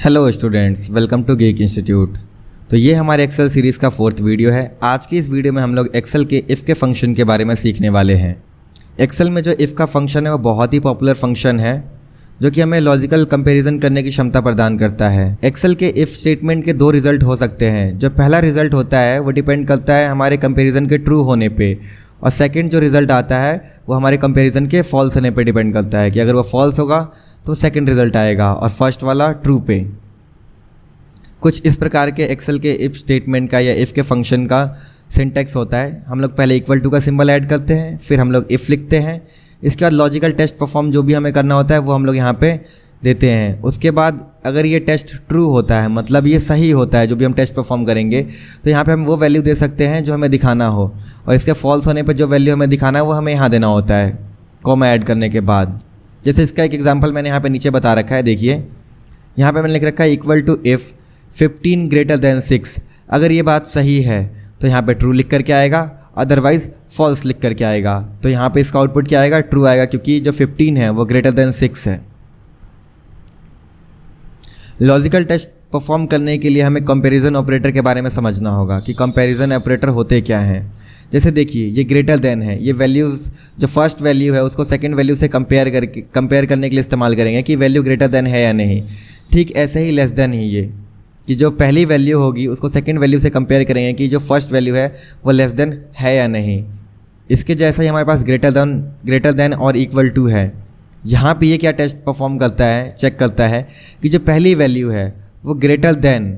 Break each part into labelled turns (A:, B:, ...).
A: Hello students, welcome to Geek Institute. तो ये हमारे एक्सेल सीरीज़ का 4th वीडियो है। आज की इस वीडियो में हम लोग एक्सेल के इफ़ के फंक्शन के बारे में सीखने वाले हैं। एक्सेल में जो इफ़ का फंक्शन है वो बहुत ही पॉपुलर फंक्शन है जो कि हमें लॉजिकल कंपैरिजन करने की क्षमता प्रदान करता है। एक्सेल के इफ़ स्टेटमेंट के दो रिजल्ट हो सकते हैं। जो पहला रिजल्ट होता है वो डिपेंड करता है हमारे कंपेरिजन के ट्रू होने पे, और सेकंड जो रिजल्ट आता है वो हमारे कंपेरिजन के फॉल्स होने पे डिपेंड करता है कि अगर वो फॉल्स होगा तो सेकंड रिजल्ट आएगा और फर्स्ट वाला ट्रू पे। कुछ इस प्रकार के एक्सेल के इफ़ स्टेटमेंट का या इफ़ के फंक्शन का सिंटैक्स होता है। हम लोग पहले इक्वल टू का सिंबल ऐड करते हैं, फिर हम लोग इफ़ लिखते हैं। इसके बाद लॉजिकल टेस्ट परफॉर्म जो भी हमें करना होता है वो हम लोग यहाँ पे देते हैं। उसके बाद अगर ये टेस्ट ट्रू होता है, मतलब ये सही होता है जो भी हम टेस्ट परफॉर्म करेंगे, तो यहाँ पे हम वो वैल्यू दे सकते हैं जो हमें दिखाना हो, और इसके फॉल्स होने पर जो वैल्यू हमें दिखाना है वो हमें यहाँ देना होता है कॉमा ऐड करने के बाद। जैसे इसका एक एग्जाम्पल मैंने यहाँ पे नीचे बता रखा है। देखिए यहाँ पे मैंने लिख रखा है equal to if 15 greater than 6। अगर ये बात सही है तो यहाँ पे ट्रू लिख करके आएगा, अदरवाइज फॉल्स लिख करके आएगा। तो यहाँ पे इसका आउटपुट क्या आएगा? ट्रू आएगा, क्योंकि जो 15 है वो ग्रेटर देन 6 है। लॉजिकल टेस्ट परफॉर्म करने के लिए हमें कंपैरिजन ऑपरेटर के बारे में समझना होगा कि कंपैरिजन ऑपरेटर होते क्या हैं। जैसे देखिए ये ग्रेटर देन है, ये वैल्यूज़ जो फर्स्ट वैल्यू है उसको सेकंड वैल्यू से कंपेयर करने के लिए इस्तेमाल करेंगे कि वैल्यू ग्रेटर देन है या नहीं। ठीक ऐसे ही लेस देन ही ये कि जो पहली वैल्यू होगी उसको सेकंड वैल्यू से कंपेयर करेंगे कि जो फर्स्ट वैल्यू है वो लेस देन है या नहीं। इसके जैसा ही हमारे पास ग्रेटर देन और इक्वल टू है। यहाँ पे ये क्या टेस्ट परफॉर्म करता है, चेक करता है कि जो पहली वैल्यू है वो ग्रेटर देन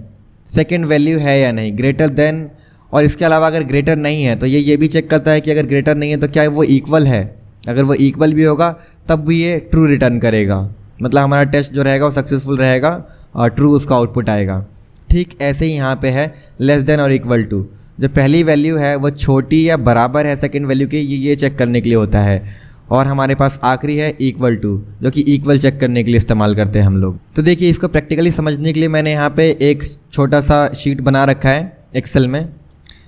A: सेकंड वैल्यू है या नहीं। ग्रेटर देन, और इसके अलावा अगर ग्रेटर नहीं है तो ये भी चेक करता है कि अगर ग्रेटर नहीं है तो क्या वो इक्वल है। अगर वो इक्वल भी होगा तब भी ये ट्रू रिटर्न करेगा, मतलब हमारा टेस्ट जो रहेगा वो सक्सेसफुल रहेगा और ट्रू उसका आउटपुट आएगा। ठीक ऐसे ही यहाँ पे है लेस देन और इक्वल टू। जो पहली वैल्यू है वो छोटी या बराबर है सेकंड वैल्यू के, ये चेक करने के लिए होता है। और हमारे पास आखिरी है इक्वल टू, जो कि इक्वल चेक करने के लिए इस्तेमाल करते हैं हम लोग। तो देखिए इसको प्रैक्टिकली समझने के लिए मैंने यहाँ पे एक छोटा सा शीट बना रखा है एक्सेल में,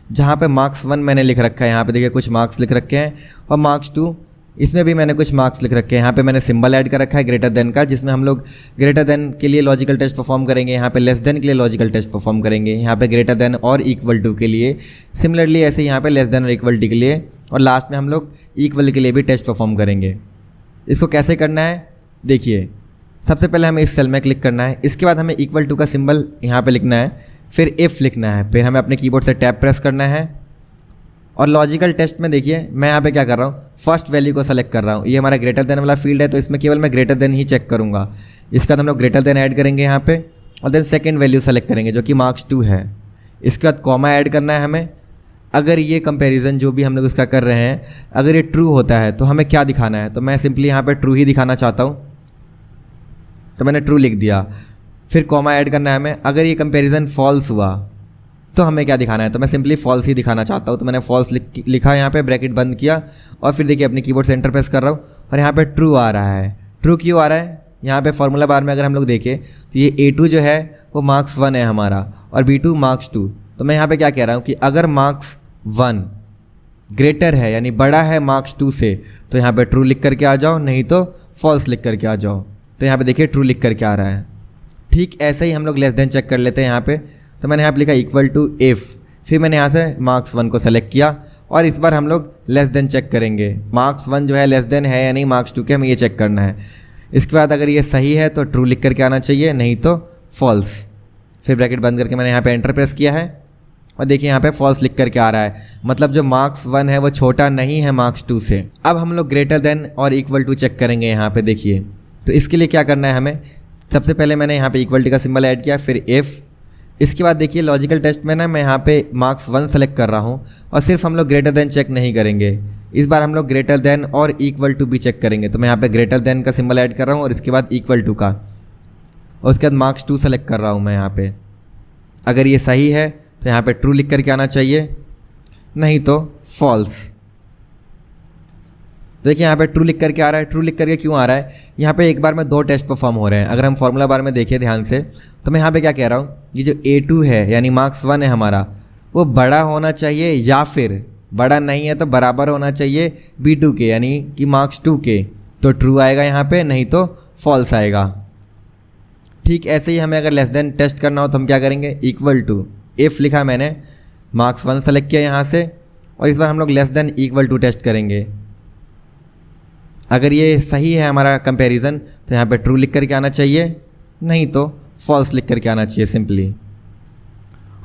A: जहाँ पे मार्क्स 1 मैंने लिख रखा है। यहाँ पे देखिए कुछ मार्क्स लिख रखे हैं, और मार्क्स 2 इसमें भी मैंने कुछ मार्क्स लिख रखे हैं। यहाँ पे मैंने सिंबल ऐड कर रखा है ग्रेटर देन का, जिसमें हम लोग ग्रेटर देन के लिए लॉजिकल टेस्ट परफॉर्म करेंगे। यहाँ पे लेस देन के लिए लॉजिकल टेस्ट परफॉर्म करेंगे। यहाँ पे ग्रेटर देन और इक्वल टू के लिए सिमिलरली ऐसे यहाँ पे लेस देन और इक्वल टू के लिए, और लास्ट में हम लोग इक्वल के लिए भी टेस्ट परफॉर्म करेंगे। इसको कैसे करना है देखिए, सबसे पहले हमें इस सेल में क्लिक करना है। इसके बाद हमें इक्वल टू का सिंबल यहाँ पर लिखना है, फिर इफ़ लिखना है, फिर हमें अपने कीबोर्ड से टैब प्रेस करना है। और लॉजिकल टेस्ट में देखिए मैं यहाँ पे क्या कर रहा हूँ, फर्स्ट वैल्यू को सेलेक्ट कर रहा हूँ। ये हमारा ग्रेटर देन वाला फील्ड है तो इसमें केवल मैं ग्रेटर देन ही चेक करूँगा। इसके बाद हम लोग ग्रेटर देन ऐड करेंगे यहाँ पे, और देन सेकंड वैल्यू सेलेक्ट करेंगे जो कि मार्क्स 2 है। इसके बाद कॉमा ऐड करना है हमें। अगर ये कंपेरिजन जो भी हम लोग इसका कर रहे हैं अगर ये ट्रू होता है तो हमें क्या दिखाना है, तो मैं सिंपली यहाँ पर ट्रू ही दिखाना चाहता हूँ, तो मैंने ट्रू लिख दिया। फिर कॉमा ऐड करना है हमें। अगर ये कंपेरिजन फॉल्स हुआ तो हमें क्या दिखाना है, तो मैं सिंपली फॉल्स ही दिखाना चाहता हूँ, तो मैंने फॉल्स लिखा, यहाँ पे ब्रैकेट बंद किया, और फिर देखिए अपने कीबोर्ड से एंटर प्रेस कर रहा हूँ और यहाँ पे ट्रू आ रहा है। ट्रू क्यों आ रहा है? यहाँ पे फॉर्मूला बार में अगर हम लोग देखें तो ये A2 जो है वो मार्क्स 1 है हमारा, और B2 मार्क्स 2। तो मैं यहाँ पर क्या कह रहा हूँ कि अगर मार्क्स 1 ग्रेटर है यानी बड़ा है मार्क्स 2 से, तो यहाँ पर ट्रू लिख करके आ जाओ, नहीं तो फॉल्स लिख करके आ जाओ। तो यहाँ पर देखिए ट्रू लिख करके आ रहा है। ठीक ऐसे ही हम लोग लेस देन चेक कर लेते हैं यहाँ पे। तो मैंने यहाँ पे लिखा इक्वल टू इफ़, फिर मैंने यहाँ से मार्क्स 1 को सेलेक्ट किया, और इस बार हम लोग लेस देन चेक करेंगे। मार्क्स 1 जो है लेस देन है या नहीं मार्क्स 2 के, हमें ये चेक करना है। इसके बाद अगर ये सही है तो ट्रू लिख करके आना चाहिए, नहीं तो फॉल्स। फिर ब्रैकेट बंद करके मैंने यहाँ पे एंटर प्रेस किया है, और देखिए यहाँ पे फॉल्स लिख करके आ रहा है, मतलब जो मार्क्स 1 है वो छोटा नहीं है मार्क्स 2 से। अब हम लोग ग्रेटर देन और इक्वल टू चेक करेंगे यहाँ पे देखिए। तो इसके लिए क्या करना है हमें, सबसे पहले मैंने यहाँ पे इक्वल टू का सिंबल ऐड किया, फिर इफ़। इसके बाद देखिए लॉजिकल टेस्ट में ना मैं यहाँ पे मार्क्स 1 सेलेक्ट कर रहा हूँ, और सिर्फ हम लोग ग्रेटर देन चेक नहीं करेंगे, इस बार हम लोग ग्रेटर देन और इक्वल टू भी चेक करेंगे। तो मैं यहाँ पे ग्रेटर देन का सिंबल ऐड कर रहा हूँ, और इसके बाद इक्वल टू का, और उसके बाद मार्क्स 2 सेलेक्ट कर रहा हूँ मैं यहाँ पे। अगर ये सही है तो यहाँ पे ट्रू लिख करके आना चाहिए, नहीं तो फॉल्स। देखिए यहाँ पे ट्रू लिख करके आ रहा है। ट्रू लिख करके क्यों आ रहा है, यहाँ पे एक बार में 2 टेस्ट परफॉर्म हो रहे हैं। अगर हम फॉर्मूला बार में देखिए ध्यान से, तो मैं यहाँ पे क्या कह रहा हूँ, ये जो A2 है यानी मार्क्स 1 है हमारा, वो बड़ा होना चाहिए, या फिर बड़ा नहीं है तो बराबर होना चाहिए B2 के यानी कि मार्क्स 2 के। तो ट्रू आएगा यहाँ पे, नहीं तो फॉल्स आएगा। ठीक ऐसे ही हमें अगर लेस देन टेस्ट करना हो तो हम क्या करेंगे, इक्वल टू इफ़ लिखा मैंने, मार्क्स 1 सेलेक्ट किया यहाँ से, और इस बार हम लोग less than equal to test करेंगे। अगर ये सही है हमारा कंपैरिजन तो यहाँ पे ट्रू लिख करके आना चाहिए, नहीं तो फॉल्स लिख करके आना चाहिए सिंपली।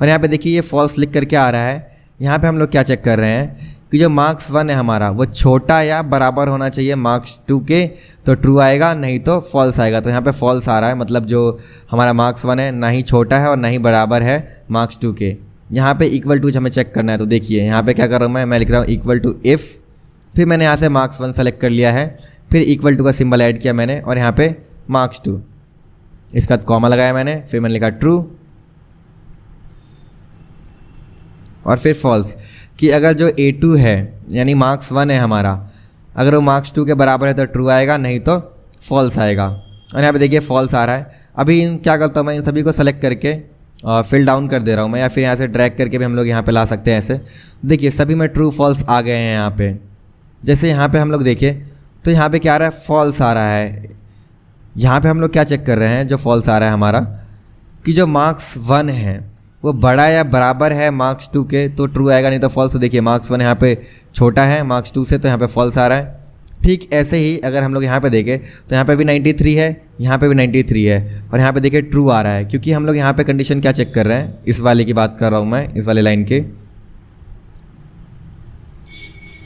A: और यहाँ पे देखिए ये फॉल्स लिख करके आ रहा है। यहाँ पे हम लोग क्या चेक कर रहे हैं कि जो मार्क्स 1 है हमारा वो छोटा या बराबर होना चाहिए मार्क्स 2 के, तो ट्रू आएगा, नहीं तो फॉल्स आएगा। तो यहाँ पे फॉल्स आ रहा है, मतलब जो हमारा मार्क्स 1 है ना ही छोटा है और ना ही बराबर है मार्क्स 2 के। यहाँ पे इक्वल टू हमें चेक करना है, तो देखिए यहाँ पे क्या कर रहा हूँ मैं लिख रहा हूँ इक्वल टू इफ़, फिर मैंने यहाँ से मार्क्स 1 सेलेक्ट कर लिया है, फिर इक्वल टू का सिंबल ऐड किया मैंने और यहाँ पे मार्क्स 2, इसका कॉमा लगाया मैंने, फिर मैंने लिखा ट्रू और फिर फॉल्स, कि अगर जो A2 है यानी मार्क्स 1 है हमारा, अगर वो मार्क्स 2 के बराबर है तो ट्रू आएगा, नहीं तो फॉल्स आएगा। और यहाँ पे देखिए फॉल्स आ रहा है। अभी क्या करता हूँ मैं, इन सभी को सेलेक्ट करके फिल डाउन कर दे रहा हूँ मैं, या फिर यहाँ से ड्रैग करके भी हम लोग यहाँ पे ला सकते हैं ऐसे। देखिए सभी में ट्रू फॉल्स आ गए हैं यहाँ पे। जैसे यहाँ पे हम लोग देखें तो यहाँ पे क्या आ रहा है, फॉल्स आ रहा है। यहाँ पे हम लोग क्या चेक कर रहे हैं, जो फॉल्स आ रहा है हमारा, कि जो मार्क्स 1 है वो बड़ा या बराबर है मार्क्स 2 के, तो ट्रू आएगा, नहीं तो फॉल्स। तो देखिए मार्क्स 1 यहाँ पे छोटा है मार्क्स 2 से, तो यहाँ पे फॉल्स आ रहा है। ठीक ऐसे ही अगर हम लोग यहाँ पे देखें तो यहाँ पे भी 93 है, यहाँ पे भी 93 है, और यहाँ पे देखिए ट्रू आ रहा है, क्योंकि हम लोग यहाँ पे कंडीशन क्या चेक कर रहे हैं, इस वाले की बात कर रहा हूँ मैं, इस वाले लाइन के,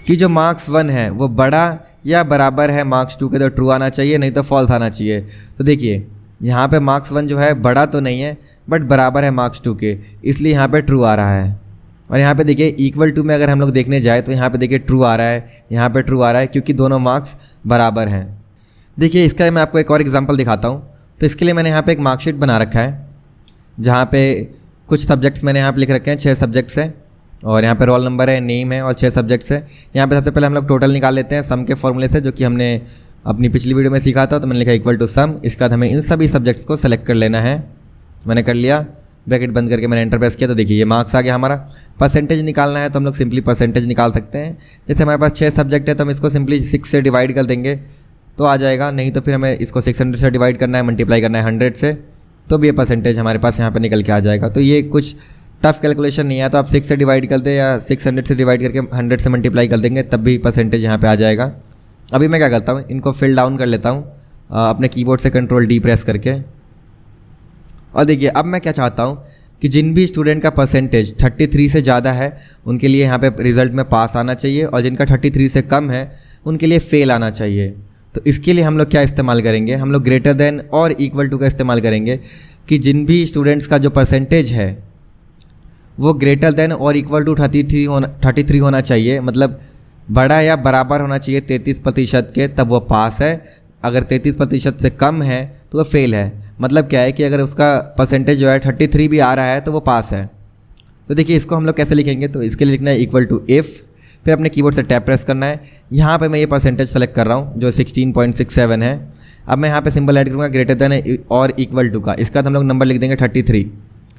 A: कि जो मार्क्स 1 है वो बड़ा या बराबर है मार्क्स 2 के, तो ट्रू आना चाहिए, नहीं तो फॉल्स आना चाहिए। तो देखिए यहाँ पे मार्क्स 1 जो है बड़ा तो नहीं है बट बराबर है मार्क्स 2 के, इसलिए यहाँ पे ट्रू आ रहा है। और यहाँ पे देखिए इक्वल टू में अगर हम लोग देखने जाए तो यहाँ पे देखिए ट्रू आ रहा है, यहाँ पे ट्रू आ रहा है, क्योंकि दोनों मार्क्स बराबर हैं। देखिए इसका मैं आपको एक और एग्जांपल दिखाता हूँ। तो इसके लिए मैंने यहाँ पे एक मार्कशीट बना रखा है, जहाँ पे कुछ सब्जेक्ट्स मैंने यहाँ पे लिख रखे हैं, 6 सब्जेक्ट्स हैं, और यहाँ पे रोल नंबर है, नेम है और 6 सब्जेक्ट्स है। यहाँ पे सबसे पहले हम लोग टोटल निकाल लेते हैं सम के फॉर्मूले से, जो कि हमने अपनी पिछली वीडियो में सीखा था। तो मैंने लिखा इक्वल टू सम, इसके बाद हमें इन सभी सब्जेक्ट्स को सेलेक्ट कर लेना है। मैंने कर लिया, ब्रैकेट बंद करके मैंने एंटर प्रेस किया, तो देखिए ये मार्क्स आ गया हमारा। परसेंटेज निकालना है तो हम लोग सिंपली परसेंटेज निकाल सकते हैं। जैसे हमारे पास 6 सब्जेक्ट है तो हम इसको सिंपली 6 से डिवाइड कर देंगे तो आ जाएगा, नहीं तो फिर हमें इसको 600 से डिवाइड करना है, मल्टीप्लाई करना है 100 से, तो भी ये परसेंटेज हमारे पास यहाँ पर निकल के आ जाएगा। तो ये कुछ टफ कैलकुलेशन नहीं है, तो आप 6 से डिवाइड कर दे या 600 से डिवाइड करके 100 से मल्टीप्लाई कर देंगे, तब भी परसेंटेज यहाँ पे आ जाएगा। अभी मैं क्या करता हूँ, इनको फिल डाउन कर लेता हूँ अपने कीबोर्ड से कंट्रोल D प्रेस करके। और देखिए अब मैं क्या चाहता हूँ कि जिन भी स्टूडेंट का परसेंटेज 33 से ज़्यादा है उनके लिए यहाँ पे रिजल्ट में पास आना चाहिए, और जिनका 33 से कम है उनके लिए फेल आना चाहिए। तो इसके लिए हम लोग क्या इस्तेमाल करेंगे, हम लोग ग्रेटर देन और इक्वल टू का इस्तेमाल करेंगे, कि जिन भी स्टूडेंट्स का जो परसेंटेज है वो ग्रेटर देन और इक्वल टू 33 होना चाहिए, मतलब बड़ा या बराबर होना चाहिए 33% के, तब वो पास है। अगर 33% से कम है तो वो फेल है। मतलब क्या है कि अगर उसका परसेंटेज जो है 33 भी आ रहा है तो वो पास है। तो देखिए इसको हम लोग कैसे लिखेंगे, तो इसके लिए लिखना है इक्वल टू इफ़, फिर अपने कीबोर्ड से टैब प्रेस करना है। यहाँ पे मैं ये परसेंटेज सेलेक्ट कर रहा हूँ जो 16.67 है। अब मैं यहाँ पे सिंबल ऐड करूँगा ग्रेटर देन और इक्वल टू का, इसका बाद हम लोग नंबर लिख देंगे 33।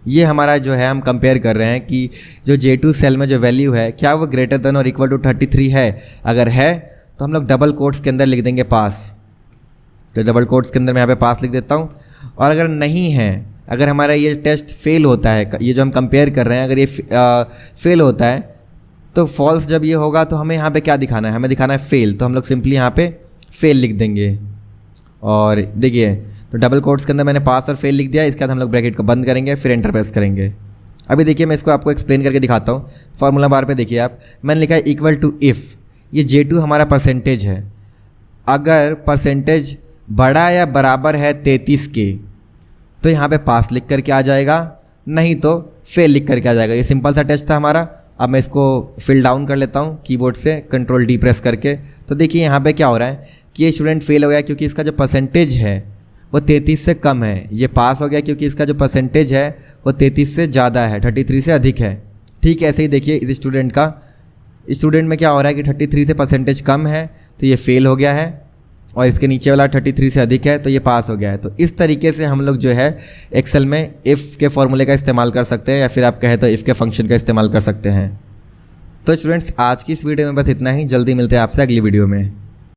A: ये हमारा जो है हम कंपेयर कर रहे हैं कि जो J2 सेल में जो वैल्यू है क्या वो ग्रेटर देन और इक्वल टू 33 है। अगर है तो हम लोग डबल कोट्स के अंदर लिख देंगे पास, तो डबल कोट्स के अंदर मैं यहाँ पे पास लिख देता हूँ। और अगर नहीं है, अगर हमारा ये टेस्ट फेल होता है, ये जो हम कंपेयर कर रहे हैं अगर ये फेल होता है, तो फॉल्स जब ये होगा तो हमें यहाँ पे क्या दिखाना है, हमें दिखाना है फेल। तो हम लोग सिंपली यहाँ पे फेल लिख देंगे। और देखिए तो डबल कोट्स के अंदर मैंने पास और फेल लिख दिया। इसके बाद हम लोग ब्रैकेट को बंद करेंगे, फिर एंटर प्रेस करेंगे। अभी देखिए मैं इसको आपको एक्सप्लेन करके दिखाता हूँ। फॉर्मूला बार पे देखिए आप, मैंने लिखा है इक्वल टू इफ़, ये J2 हमारा परसेंटेज है। अगर परसेंटेज बड़ा या बराबर है 33 के तो यहाँ पे पास लिख करके आ जाएगा, नहीं तो फेल लिख करके आ जाएगा। ये सिंपल सा टेस्ट था हमारा। अब मैं इसको फिल डाउन कर लेता हूँ कीबोर्ड से कंट्रोल D प्रेस करके। तो देखिए यहाँ पे क्या हो रहा है कि ये स्टूडेंट फेल हो गया क्योंकि इसका जो परसेंटेज है वो 33 से कम है। ये पास हो गया क्योंकि इसका जो परसेंटेज है वो 33 से ज़्यादा है, 33 से अधिक है। ठीक ऐसे ही देखिए इस स्टूडेंट में क्या हो रहा है कि 33 से परसेंटेज कम है तो ये फेल हो गया है, और इसके नीचे वाला 33 से अधिक है तो ये पास हो गया है। तो इस तरीके से हम लोग जो है एक्सेल में इफ़ के फॉर्मूले का इस्तेमाल कर सकते हैं, या फिर आप कहें तो इफ़ के फंक्शन का इस्तेमाल कर सकते हैं। तो स्टूडेंट्स आज की इस वीडियो में बस इतना ही। जल्दी मिलते हैं आपसे अगली वीडियो में।